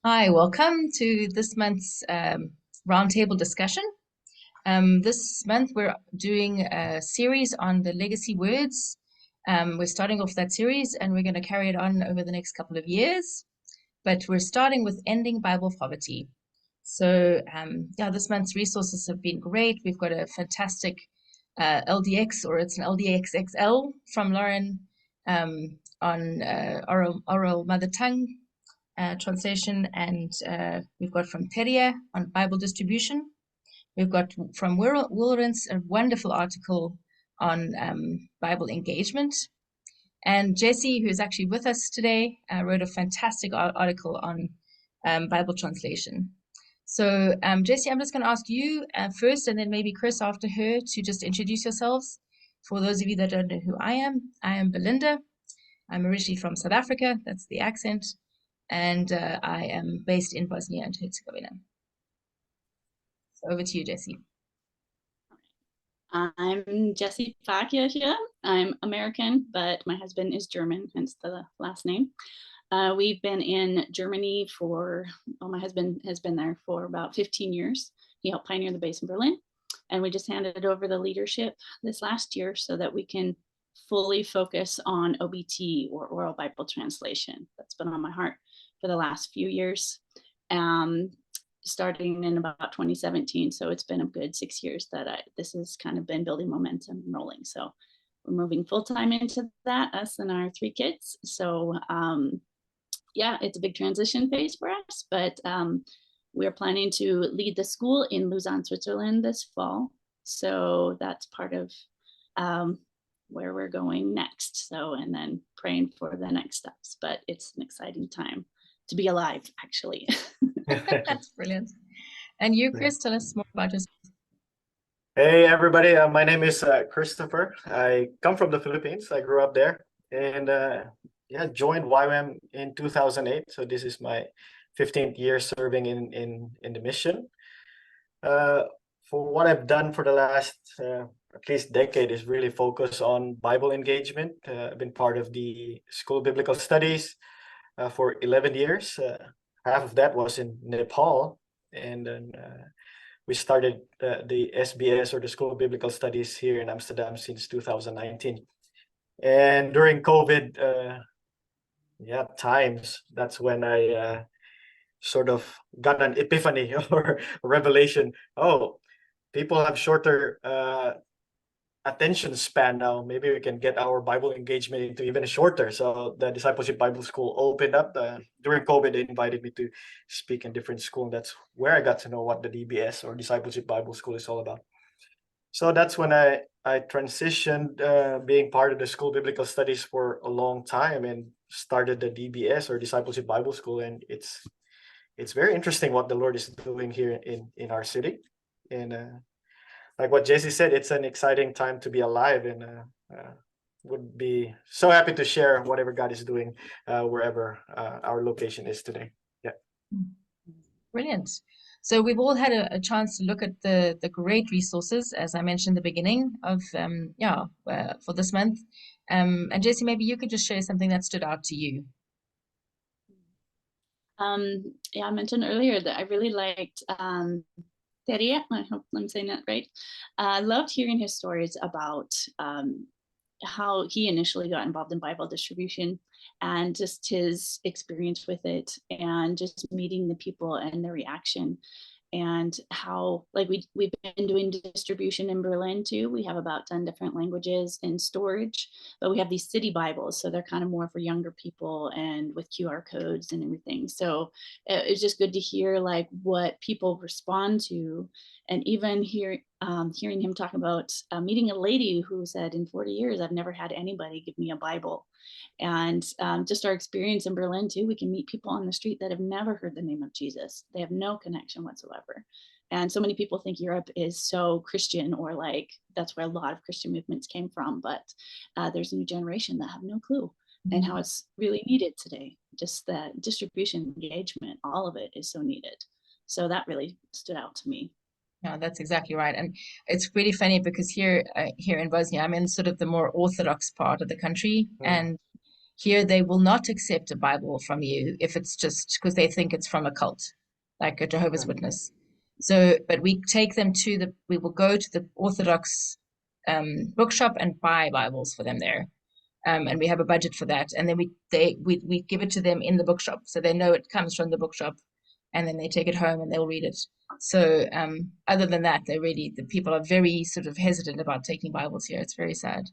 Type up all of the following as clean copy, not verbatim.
Hi, welcome to this month's roundtable discussion. This month we're doing a series on the legacy words. We're starting off that series and we're going to carry it on over the next couple of years. But we're starting with ending Bible poverty. So yeah, this month's resources have been great. We've got a fantastic LDX, or it's an LDXXL from Lauren on oral mother tongue translation, and we've got from Teria on Bible distribution. We've got from Wilrens a wonderful article on Bible engagement. And Jessy, who's actually with us today, wrote a fantastic article on Bible translation. So, Jessy, I'm just going to ask you first, and then maybe Chris after her, to just introduce yourselves. For those of you that don't know who I am Belinda. I'm originally from South Africa. That's the accent. And I am based in Bosnia and Herzegovina. So over to you, Jessy. I'm Jessy Pfarrkircher. I'm American, but my husband is German, hence the last name. We've been in Germany my husband has been there for about 15 years. He helped pioneer the base in Berlin. And we just handed over the leadership this last year so that we can fully focus on OBT, or oral Bible translation. That's been on my heart for the last few years, starting in about 2017. So it's been a good 6 years that this has kind of been building momentum and rolling. So we're moving full time into that, us and our 3 kids. So yeah, it's a big transition phase for us, but we're planning to lead the school in Lausanne, Switzerland this fall. So that's part of where we're going next. So, and then praying for the next steps, but it's an exciting time to be alive, actually. That's brilliant. And you, Chris, tell us more about yourself. Hey, everybody. My name is Christopher. I come from the Philippines. I grew up there and yeah, joined YWAM in 2008. So this is my 15th year serving in the mission. For what I've done for the last at least decade is really focus on Bible engagement. I've been part of the School of Biblical Studies for 11 years. Half of that was in Nepal, and then we started the SBS, or the School of Biblical Studies, here in Amsterdam since 2019. And during COVID times, that's when I sort of got an epiphany or revelation. Oh, people have shorter attention span now. Maybe we can get our Bible engagement into even shorter. So the Discipleship Bible School opened up. During COVID, they invited me to speak in different schools. That's where I got to know what the DBS, or Discipleship Bible School, is all about. So that's when I transitioned, being part of the School of Biblical Studies for a long time, and started the DBS, or Discipleship Bible School. And it's very interesting what the Lord is doing here in our city. And like what Jessy said, it's an exciting time to be alive, and would be so happy to share whatever God is doing wherever our location is today. Yeah. Brilliant. So we've all had a chance to look at the great resources, as I mentioned at the beginning of for this month. And Jessy, maybe you could just share something that stood out to you. Yeah, I mentioned earlier that I really liked Teria, I hope I'm saying that right. I loved hearing his stories about how he initially got involved in Bible distribution, and just his experience with it, and just meeting the people and their reaction, and how, like, we've been doing distribution in Berlin too. We have about 10 different languages in storage, but we have these city Bibles, so they're kind of more for younger people and with QR codes and everything. So it's just good to hear like what people respond to, and even hearing him talk about meeting a lady who said, in 40 years, I've never had anybody give me a Bible. And just our experience in Berlin too, we can meet people on the street that have never heard the name of Jesus. They have no connection whatsoever. And so many people think Europe is so Christian, or like that's where a lot of Christian movements came from. But there's a new generation that have no clue, and how it's really needed today. Just that distribution, engagement, all of it is so needed. So that really stood out to me. No, that's exactly right. And it's really funny because here in Bosnia, I'm in sort of the more Orthodox part of the country. And here they will not accept a Bible from you if it's just because they think it's from a cult, like a Jehovah's Witness. So, but we take them we will go to the Orthodox bookshop and buy Bibles for them there. And we have a budget for that. And then we give it to them in the bookshop. So they know it comes from the bookshop, and then they take it home and they'll read it. So other than that, the people are very sort of hesitant about taking Bibles here. It's very sad.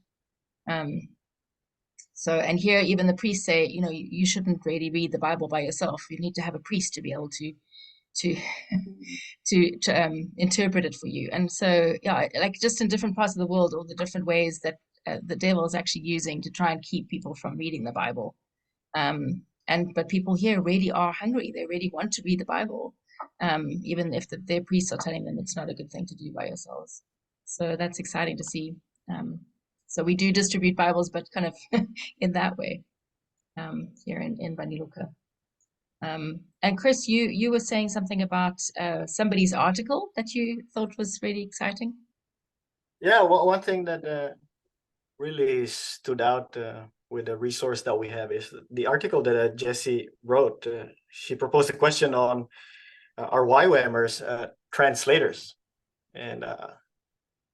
So, and here even the priests say, you shouldn't really read the Bible by yourself. You need to have a priest to be able to interpret it for you. And so, yeah, like just in different parts of the world, all the different ways that the devil is actually using to try and keep people from reading the Bible. But people here really are hungry. They really want to read the Bible, even if their priests are telling them it's not a good thing to do by yourselves. So that's exciting to see. So we do distribute Bibles, but kind of in that way here in Banja Luka. And Chris, you were saying something about somebody's article that you thought was really exciting. Yeah, well, one thing that really stood out with the resource that we have is the article that Jessy wrote. She proposed a question on our YWAMers translators, and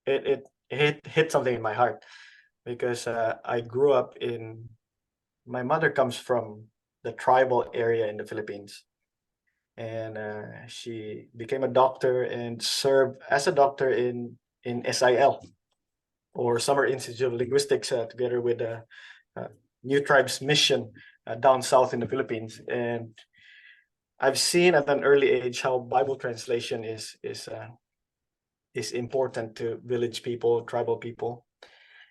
it hit something in my heart, because I grew up my mother comes from the tribal area in the Philippines, and she became a doctor and served as a doctor in SIL, or Summer Institute of Linguistics, together with New Tribes Mission down south in the Philippines. And I've seen at an early age how Bible translation is important to village people, tribal people.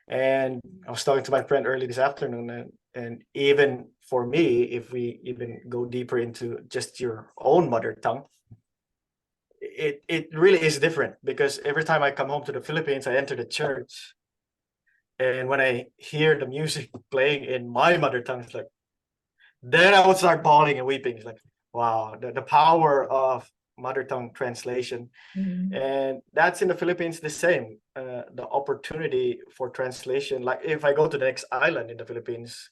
And I was talking to my friend early this afternoon, and even for me, if we even go deeper into just your own mother tongue, it really is different, because every time I come home to the Philippines, I enter the church, and when I hear the music playing in my mother tongue, it's like, then I would start bawling and weeping. It's like, wow, the power of mother tongue translation. And that's in the Philippines the same. The opportunity for translation, like if I go to the next island in the Philippines,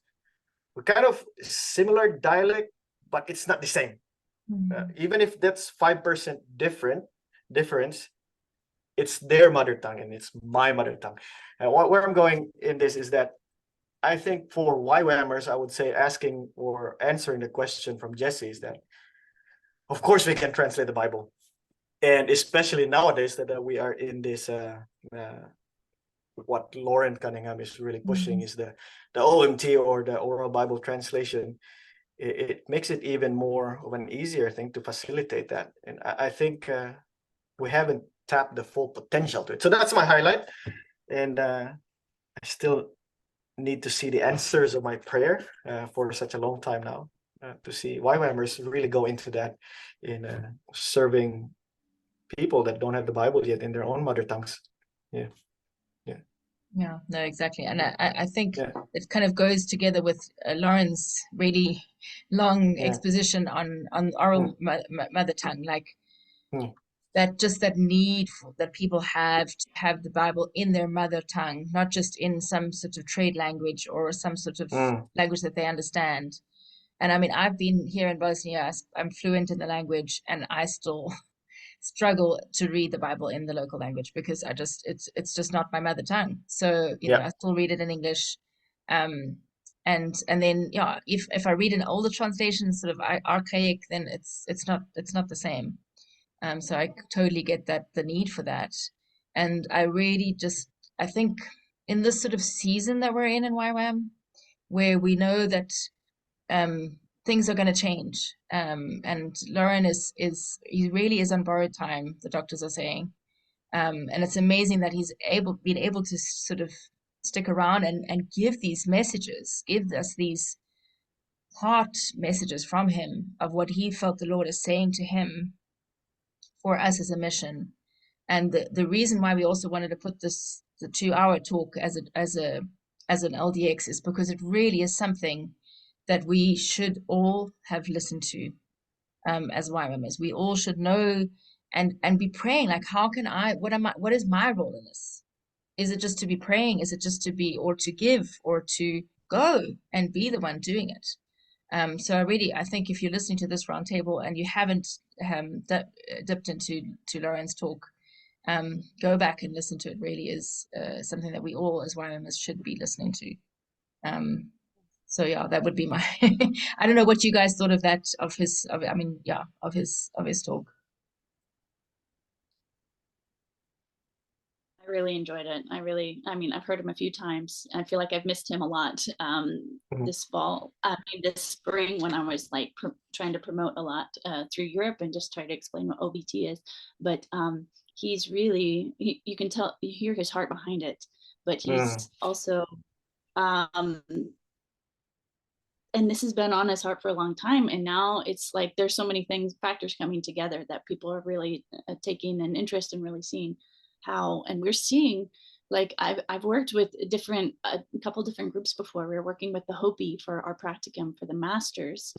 we're kind of similar dialect, but it's not the same. Even if that's 5% difference, it's their mother tongue and it's my mother tongue. And where I'm going in this is that I think for YWAMers, I would say asking or answering the question from Jessy is that, of course, we can translate the Bible. And especially nowadays that we are in this, what Lauren Cunningham is really pushing is the OMT, or the Oral Bible Translation. It makes it even more of an easier thing to facilitate that. And I think we haven't tapped the full potential to it. So that's my highlight. And I still need to see the answers of my prayer for such a long time now, to see YWAMers really go into that in serving people that don't have the Bible yet in their own mother tongues. Yeah, no, exactly. And I think it kind of goes together with Lauren's really long exposition on oral mother tongue, like that need that people have to have the Bible in their mother tongue, not just in some sort of trade language or some sort of language that they understand. And I mean, I've been here in Bosnia, I'm fluent in the language, and I still struggle to read the Bible in the local language, because it's just not my mother tongue. So I still read it in English, and then if I read an older translation, sort of archaic, then it's not the same. So I totally get the need for that, and I really I think in this sort of season that we're in YWAM, where we know that things are going to change. And Lauren he really is on borrowed time, the doctors are saying. And it's amazing that he's been able to sort of stick around and give these messages, give us these heart messages from him of what he felt the Lord is saying to him for us as a mission. And the reason why we also wanted to put the 2-hour talk as an LDX is because it really is something that we should all have listened to as YWAMers. We all should know and be praying, like, what is my role in this? Is it just to be praying? Is it just to be, or to give, or to go and be the one doing it. So I think if you're listening to this roundtable and you haven't dipped into Lauren's talk, go back and listen to it. Really is something that we all as YWAMers should be listening to. So yeah, that would be my. I don't know what you guys thought of that, of his talk. I really enjoyed it. I mean, I've heard him a few times. I feel like I've missed him a lot this fall. This spring when I was like trying to promote a lot through Europe and just try to explain what OBT is. But he's really, you can tell, you hear his heart behind it. But he's also, and this has been on his heart for a long time. And now it's like there's so many factors coming together that people are really taking an interest in really seeing how, and we're seeing, like I've worked with a couple different groups before. We were working with the Hopi for our practicum for the master's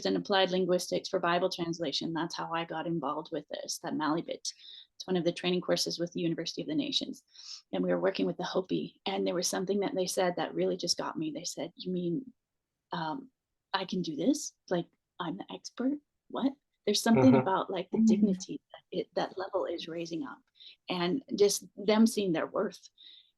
in applied linguistics for Bible translation. That's how I got involved with this, that Malibit. It's one of the training courses with the University of the Nations. And we were working with the Hopi, and there was something that they said that really just got me. They said, you mean, I can do this? Like, I'm the expert? What? There's something about like the dignity that level is raising up, and just them seeing their worth.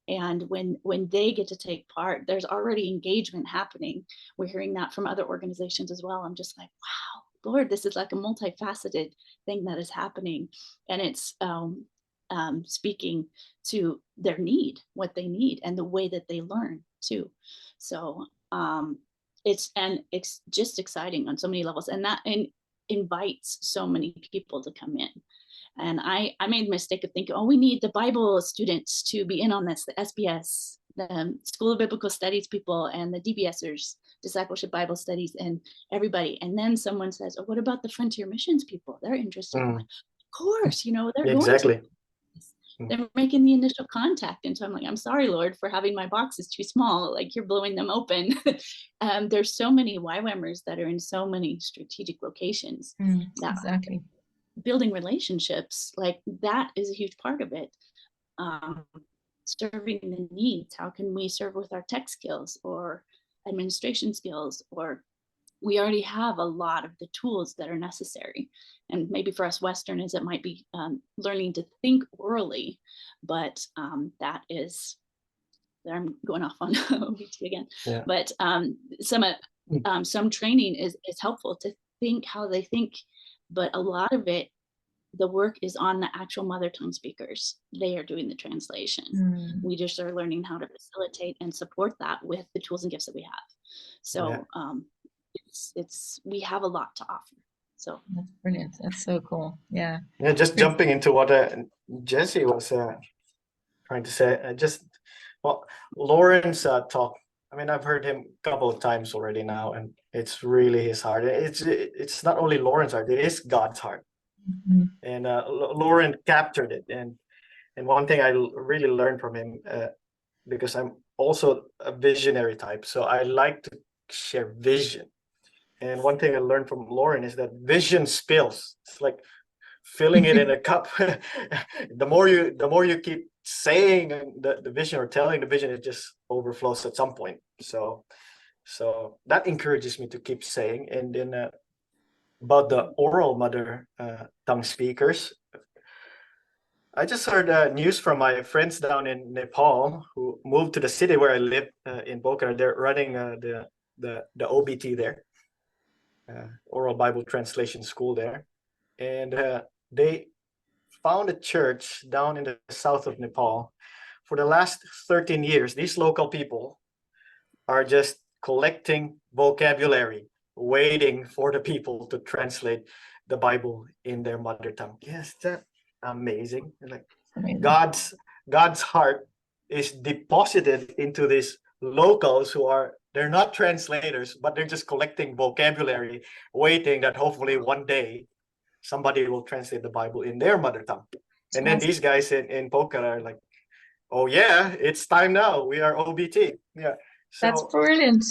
And when they get to take part, there's already engagement happening. We're hearing that from other organizations as well. I'm just like, wow, Lord, this is like a multifaceted thing that is happening. And it's speaking to their need, what they need, and the way that they learn too. So it's just exciting on so many levels, and invites so many people to come in. And I made the mistake of thinking, oh, we need the Bible students to be in on this, the SBS, the School of Biblical Studies people, and the DBSers, Discipleship Bible Studies, and everybody. And then someone says, oh, what about the Frontier Missions people? They're interested. Like, of course, they're exactly. going to. They're making the initial contact. And so I'm like, I'm sorry, Lord, for having my boxes too small. Like, you're blowing them open. There's so many YWAMers that are in so many strategic locations. Exactly. Building relationships, like that is a huge part of it. Serving the needs. How can we serve with our tech skills or administration skills? Or we already have a lot of the tools that are necessary. And maybe for us Westerners, it might be learning to think orally, but that is, I'm going off on OBT again. Yeah. But some training is helpful to think how they think, but a lot of it, the work is on the actual mother tongue speakers. They are doing the translation. We just are learning how to facilitate and support that with the tools and gifts that we have. So we have a lot to offer. So that's brilliant. That's so cool. Yeah. Yeah. Just jumping into what Jessy was trying to say. Lauren's talk. I mean, I've heard him a couple of times already now, and it's really his heart. It's not only Lauren's heart; it is God's heart. And Lauren captured it. And one thing I really learned from him, because I'm also a visionary type, so I like to share vision. And one thing I learned from Lauren is that vision spills. It's like filling it in a cup. The more you keep saying the vision or telling the vision, it just overflows at some point. So that encourages me to keep saying. And then about the oral mother tongue speakers, I just heard news from my friends down in Nepal who moved to the city where I live in Pokhara. They're running the OBT there, Oral Bible Translation School there, and they found a church down in the south of Nepal. For the last 13 years, these local people are just collecting vocabulary, waiting for the people to translate the Bible in their mother tongue. Yes, that's amazing. Like God's heart is deposited into these locals they're not translators, but they're just collecting vocabulary, waiting that hopefully one day somebody will translate the Bible in their mother tongue. And then these guys in Pokhara are like, oh yeah, it's time now. We are OBT. Yeah. So that's brilliant.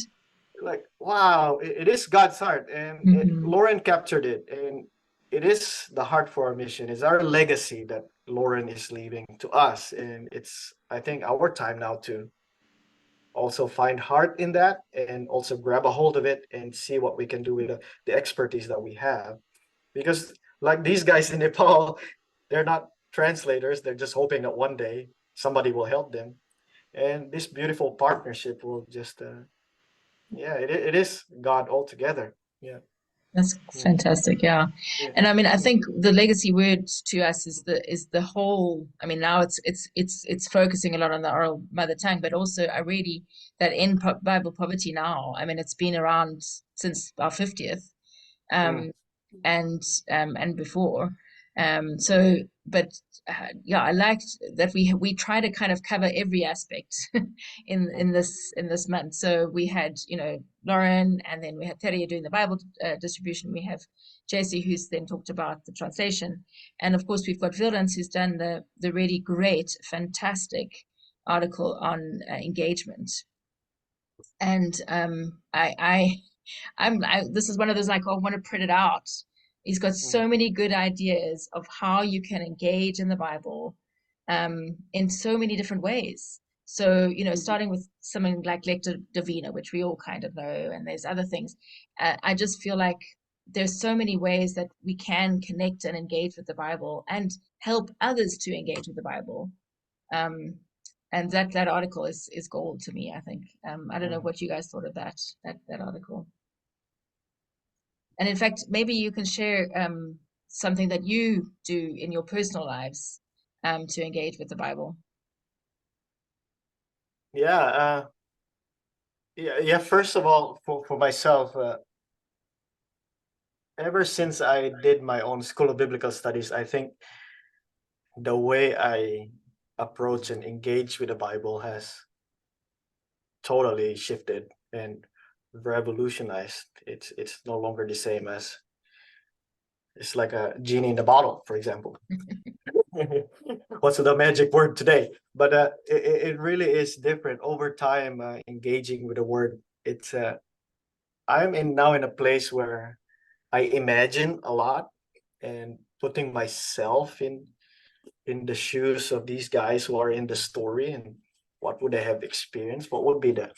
Like, wow, it is God's heart. And Lauren captured it. And it is the heart for our mission. It's our legacy that Lauren is leaving to us. And it's, I think, our time now to also find heart in that and also grab a hold of it and see what we can do with the expertise that we have. Because like these guys in Nepal, they're not translators. They're just hoping that one day somebody will help them. And this beautiful partnership will just, yeah, it is God altogether. Yeah. That's Mm. fantastic, yeah. Yeah. And I mean, I think the legacy word to us is the whole. I mean, now it's focusing a lot on the oral mother tongue, but also I really that in Bible poverty now. I mean, it's been around since our 50th, Mm. and before. So, but yeah, I liked that we try to kind of cover every aspect in this month. So we had Lauren, and then we had Terry doing the Bible distribution. We have Jessy, who's then talked about the translation, and of course we've got Vilens, who's done the really great, fantastic article on engagement. And this is one of those like, oh, I want to print it out. He's got so many good ideas of how you can engage in the Bible in so many different ways. So, starting with something like Lector Divina, which we all kind of know, and there's other things. I just feel like there's so many ways that we can connect and engage with the Bible and help others to engage with the Bible. And that article is gold to me, I think. I don't know what you guys thought of that article. And in fact, maybe you can share something that you do in your personal lives to engage with the Bible. Yeah. Yeah. First of all, for myself, ever since I did my own School of Biblical Studies, I think the way I approach and engage with the Bible has totally shifted and revolutionized. It's no longer the same as it's like a genie in the bottle, for example. What's the magic word today? But it really is different over time. Engaging with the word, it's I'm now in a place where I imagine a lot and putting myself in the shoes of these guys who are in the story, and what would they have experienced? What would be the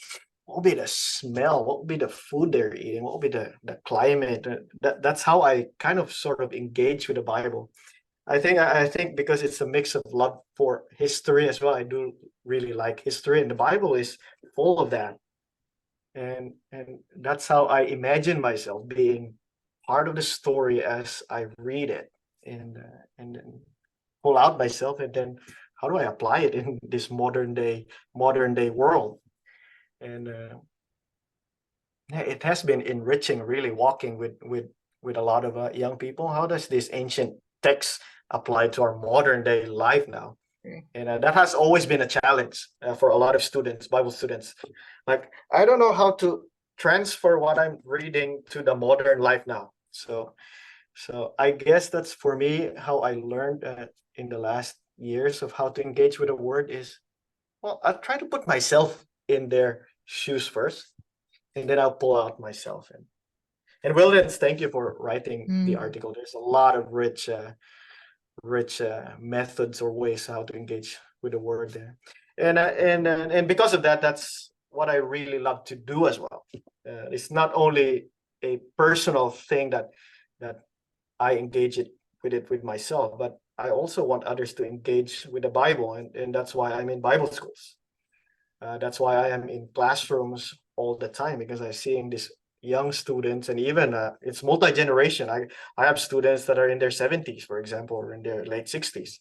smell? What would be the food they're eating? What would be the climate? That's how I kind of sort of engage with the Bible. I think because it's a mix of love for history as well. I do really like history, and the Bible is full of that. And that's how I imagine myself being part of the story as I read it, and then pull out myself, and then how do I apply it in this modern day world? And it has been enriching, really walking with a lot of young people. How does this ancient text apply to our modern day life now? And that has always been a challenge for a lot of students, Bible students. Like, I don't know how to transfer what I'm reading to the modern life now. So I guess that's for me how I learned in the last years of how to engage with a word is, well, I try to put myself in their shoes first, and then I'll pull out myself. And Wildens, thank you for writing the article. There's a lot of rich methods or ways how to engage with the word there, and because of that, that's what I really love to do as well. It's not only a personal thing that I engage with myself, but I also want others to engage with the Bible, and that's why I'm in Bible schools. That's why I am in classrooms all the time, because I'm seeing these young students, and even it's multi-generation. I have students that are in their 70s, for example, or in their late 60s.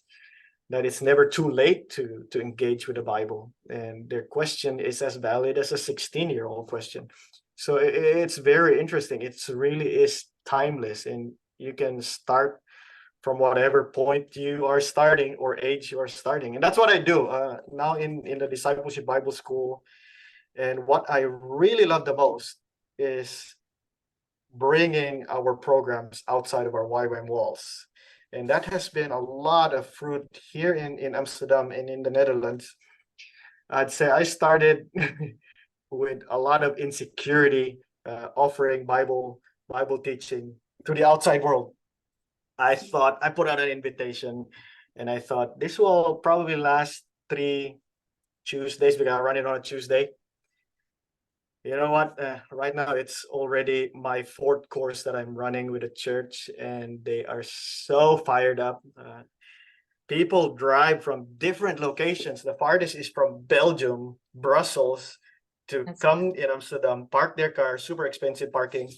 That it's never too late to engage with the Bible, and their question is as valid as a 16-year-old question. So it's very interesting. It's really is timeless, and you can start from whatever point you are starting or age you are starting. And that's what I do now in the Discipleship Bible School. And what I really love the most is bringing our programs outside of our YWAM walls. And that has been a lot of fruit here in Amsterdam and in the Netherlands. I'd say I started with a lot of insecurity, offering Bible teaching to the outside world. I put out an invitation, and I thought this will probably last 3 Tuesdays. We're gonna run it on a Tuesday, You know what? Right now, it's already my fourth course that I'm running with a church, and they are so fired up. People drive from different locations. The farthest is from Belgium, Brussels, to That's come in Amsterdam, park their car, super expensive parking.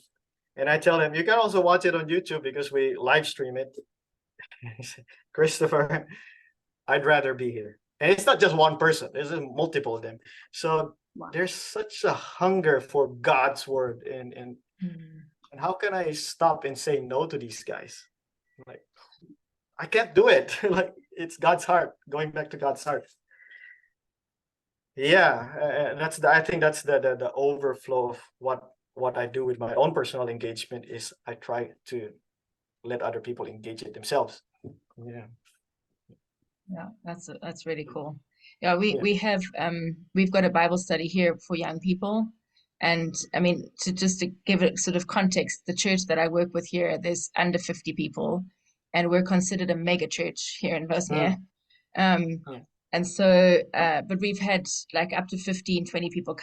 And I tell them, you can also watch it on YouTube because we live stream it. Christopher, I'd rather be here. And it's not just one person, there's multiple of them. So Wow. there's such a hunger for God's word. Mm. And how can I stop and say no to these guys? Like, I can't do it. Like, it's God's heart, going back to God's heart. Yeah, I think that's the overflow of what I do with my own personal engagement is I try to let other people engage it themselves. Yeah. Yeah, that's really cool. Yeah, we Yeah. we have we've got a Bible study here for young people, and I mean to give it sort of context, the church that I work with here, there's under 50 people, and we're considered a mega church here in Bosnia. Yeah. And so, but we've had like up to 15, 20 people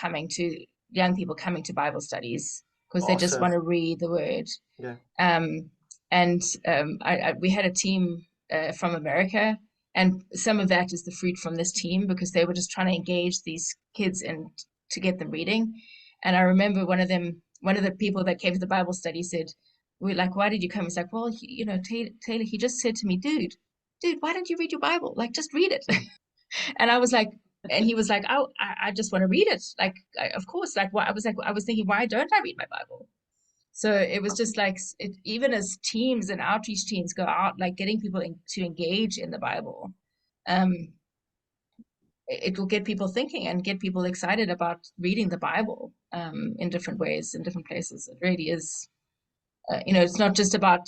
young people coming to Bible studies because they just Awesome. want to read the word. Yeah. And we had a team from America, and some of that is the fruit from this team because they were just trying to engage these kids and to get them reading. And I remember one of the people that came to the Bible study said, "We're like, why did you come?" He's like, "Well, Taylor, he just said to me, dude, why don't you read your Bible? Like, just read it." And I was like, and he was like, "Oh, I just want to read it." Like, of course, like, I was thinking, why don't I read my Bible? So it was just like, even as teams and outreach teams go out, like getting people to engage in the Bible, um, it will get people thinking and get people excited about reading the Bible in different ways, in different places. It really is, it's not just about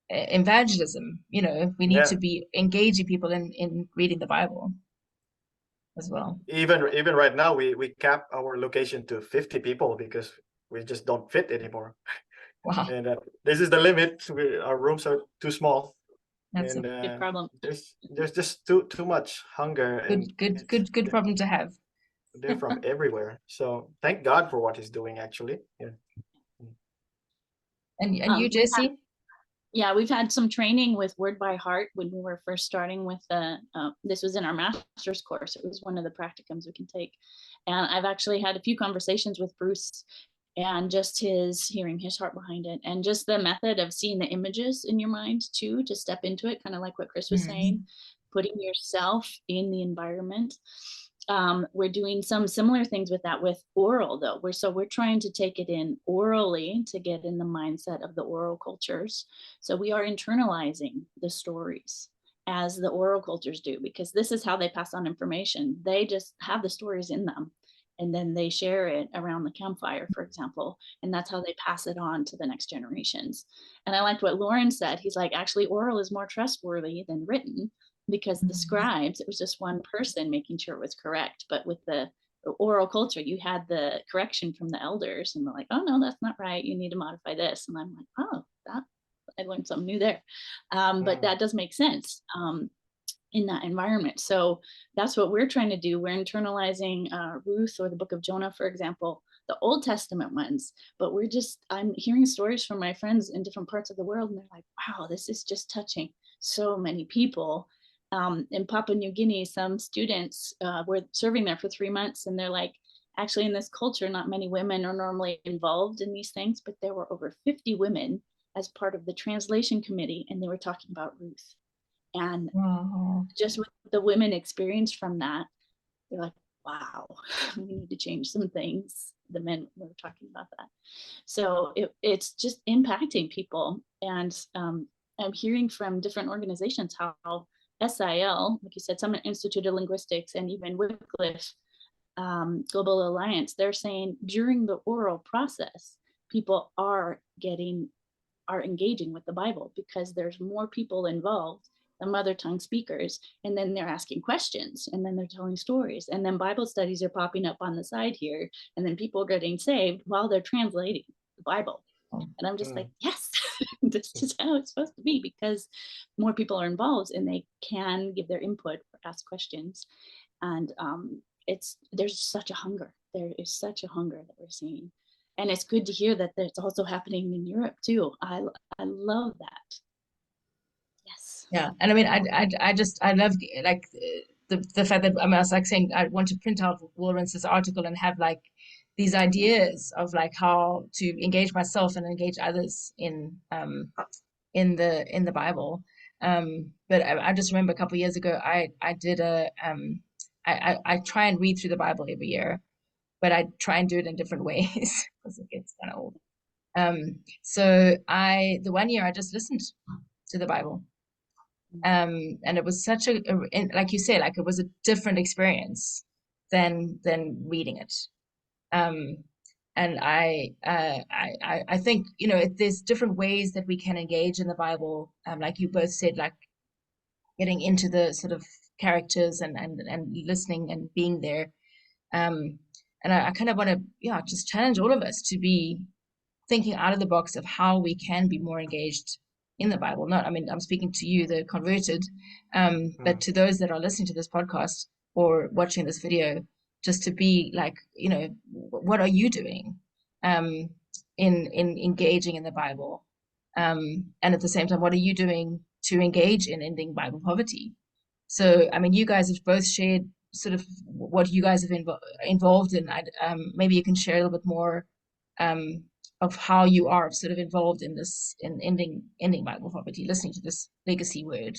evangelism. We need to Yeah. be engaging people in reading the Bible as well. Even right now, we cap our location to 50 people because we just don't fit anymore. Wow, And this is the limit. Our rooms are too small, that's a and Big problem. there's just too much hunger, and good problem to have. they're from everywhere. So thank God for what He's doing. Actually, yeah. And you, We've had- Jessy? Yeah, we've had some training with Word by Heart when we were first starting with this was in our master's course. It was one of the practicums we can take. And I've actually had a few conversations with Bruce and just hearing his heart behind it, and just the method of seeing the images in your mind too, to step into it, kind of like what Chris was saying, putting yourself in the environment. We're doing some similar things with that with oral though. We're trying to take it in orally to get in the mindset of the oral cultures. So we are internalizing the stories as the oral cultures do, because this is how they pass on information. They just have the stories in them, and then they share it around the campfire, for example, and that's how they pass it on to the next generations. And I liked what Lauren said. He's like, actually, oral is more trustworthy than written, because the scribes, it was just one person making sure it was correct. But with the oral culture, you had the correction from the elders, and they're like, oh no, that's not right, you need to modify this. And I'm like, oh, that I learned something new there. But that does make sense in that environment. So that's what we're trying to do. We're internalizing Ruth or the book of Jonah, for example, the Old Testament ones. But I'm hearing stories from my friends in different parts of the world, and they're like, wow, this is just touching so many people. In Papua New Guinea, some students were serving there for 3 months, and they're like, actually, in this culture, not many women are normally involved in these things, but there were over 50 women as part of the translation committee, and they were talking about Ruth. And just what the women experienced from that, they're like, wow, we need to change some things. The men were talking about that. So it's just impacting people. And I'm hearing from different organizations how SIL, like you said, Summit Institute of Linguistics, and even Wycliffe Global Alliance, they're saying during the oral process, people are engaging with the Bible because there's more people involved than mother tongue speakers. And then they're asking questions, and then they're telling stories, and then Bible studies are popping up on the side here, and then people are getting saved while they're translating the Bible. And I'm just like, yes, this is how it's supposed to be, because more people are involved and they can give their input or ask questions. And there's such a hunger there is such a hunger that we're seeing. And it's good to hear that it's also happening in Europe too. I love that. Yes. Yeah, and I mean, I love like the fact that I mean, I was like saying I want to print out Wilrence's article and have like these ideas of like how to engage myself and engage others in the Bible. But I just remember a couple of years ago I did I try and read through the Bible every year, but I try and do it in different ways because it gets kind of old. So the one year I just listened to the Bible. And it was such like you say, like it was a different experience than reading it. And I think, you know, there's different ways that we can engage in the Bible. Like you both said, like getting into the sort of characters and listening and being there. And I kind of want to, yeah, just challenge all of us to be thinking out of the box of how we can be more engaged in the Bible. Not, I mean, I'm speaking to you, the converted, but to those that are listening to this podcast or watching this video, just to be like, you know, what are you doing in engaging in the Bible? And at the same time, what are you doing to engage in ending Bible poverty? So, I mean, you guys have both shared sort of what you guys have involved in. Maybe you can share a little bit more of how you are sort of involved in this, in ending Bible poverty, listening to this legacy word.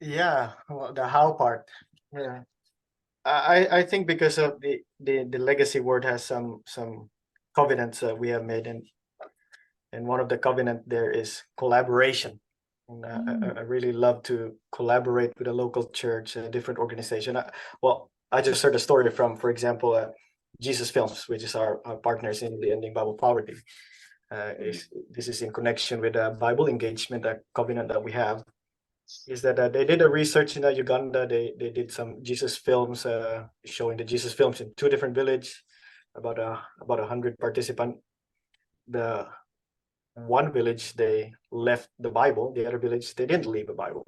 Yeah, well, the how part. Yeah. I think because of the legacy word has some covenants we have made, and one of the covenant there is collaboration. And I really love to collaborate with a local church, a different organization. I just heard a story from, for example, Jesus Films, which is our partners in the Ending Bible Poverty. This is in connection with a Bible engagement, a covenant that we have. Is that they did a research in Uganda. They did some Jesus films, showing the Jesus films in 2 different villages, about 100 participants. The one village they left the Bible, the other village they didn't leave a Bible.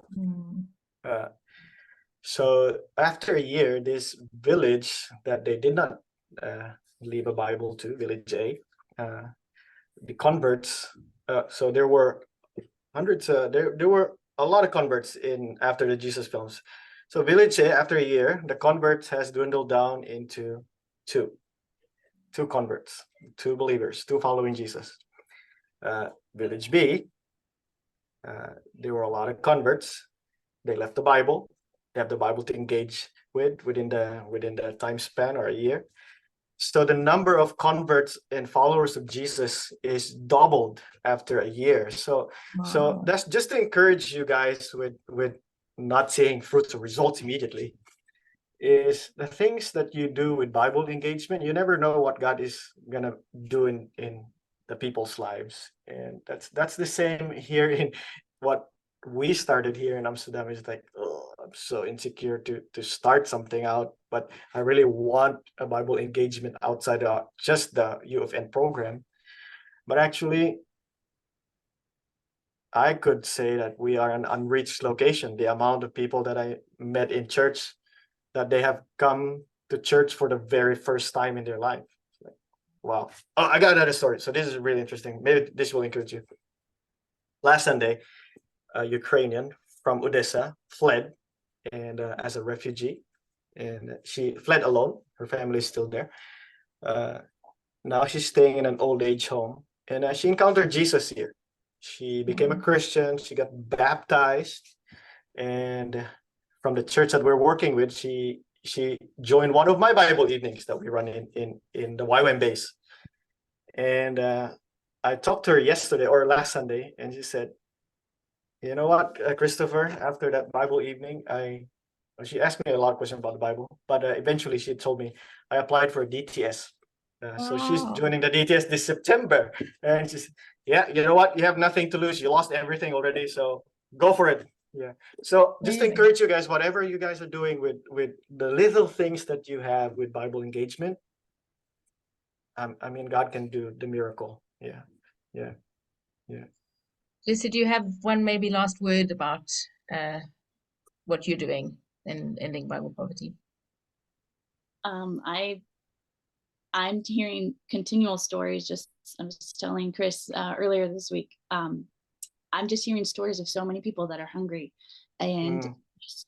So after a year, this village that they did not leave a Bible to, village A, the converts. So there were hundreds. There were a lot of converts in after the Jesus films. So village A, after a year, the converts has dwindled down into two converts, 2 believers, 2 following Jesus. Village B, there were a lot of converts. They left the Bible. They have the Bible to engage with within the time span or a year. So the number of converts and followers of Jesus is doubled after a year. So that's just to encourage you guys with not seeing fruits or results immediately. Is the things that you do with Bible engagement, you never know what God is gonna do in the people's lives. And that's the same here in what we started here in Amsterdam. Is like, oh, I'm so insecure to start something out, but I really want a Bible engagement outside just the U of N program. But actually, I could say that we are an unreached location. The amount of people that I met in church, that they have come to church for the very first time in their life. Like, wow. Oh, I got another story. So this is really interesting. Maybe this will encourage you. Last Sunday, a Ukrainian from Odessa fled and as a refugee, and she fled alone. Her family is still there. Now she's staying in an old age home, and she encountered Jesus here. She became a Christian. She got baptized, and from the church that we're working with, she joined one of my Bible evenings that we run in the YWAM base. And I talked to her yesterday or last Sunday, and she said, "You know what, Christopher? After that Bible evening, she asked me a lot of questions about the Bible, but eventually she told me I applied for a DTS. So she's joining the DTS this September, and she's, yeah, you know what? You have nothing to lose. You lost everything already, so go for it." Yeah. So just to encourage you guys, whatever you guys are doing with the little things that you have with Bible engagement, I mean, God can do the miracle. Yeah. Jessy, do you have one maybe last word about what you're doing in ending Bible poverty? I'm hearing continual stories. I was telling Chris earlier this week. I'm just hearing stories of so many people that are hungry and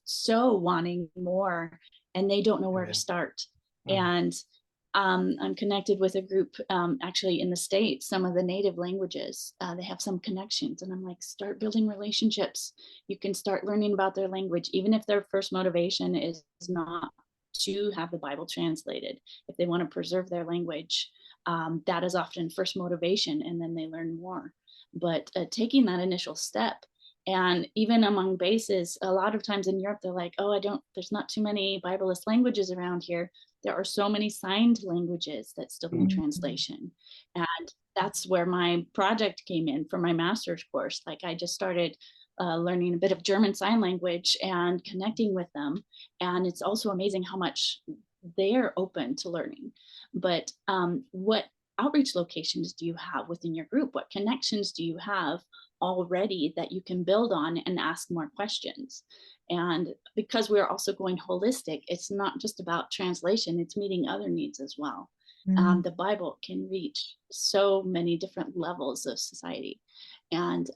so wanting more, and they don't know where to start. And I'm connected with a group actually in the States, some of the native languages. They have some connections, and I'm like, start building relationships. You can start learning about their language, even if their first motivation is not to have the Bible translated. If they want to preserve their language, that is often first motivation, and then they learn more. But taking that initial step, and even among bases, a lot of times in Europe, they're like, oh, there's not too many Bibleless languages around here. There are so many signed languages that still need translation. And that's where my project came in for my master's course. Like, I just started learning a bit of German Sign Language and connecting with them. And it's also amazing how much they're open to learning. But what outreach locations do you have within your group? What connections do you have already that you can build on and ask more questions? And because we're also going holistic, it's not just about translation, it's meeting other needs as well. The Bible can reach so many different levels of society. And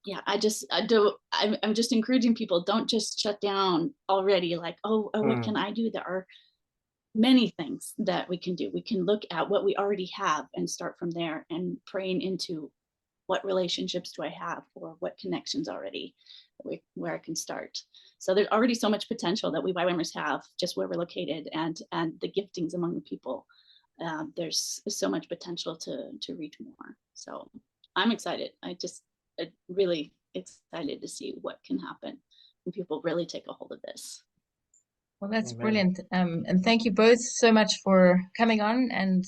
yeah, I'm just encouraging people, don't just shut down already, like, oh, what can I do? There are many things that we can do. We can look at what we already have and start from there, and praying into what relationships do I have, or what connections already where I can start. So there's already so much potential that we YWAMers have just where we're located, and the giftings among the people. There's so much potential to reach more. So I'm excited. I'm really excited to see what can happen when people really take a hold of this. Well, that's brilliant. And thank you both so much for coming on and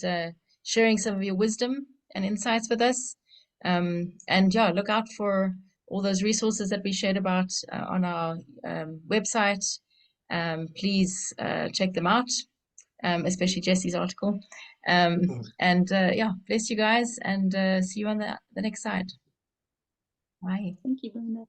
sharing some of your wisdom and insights with us. And yeah, look out for all those resources that we shared about on our website. Please check them out, especially Jessy's article. And yeah, bless you guys, and see you on the next side. Bye. Thank you, Belinda.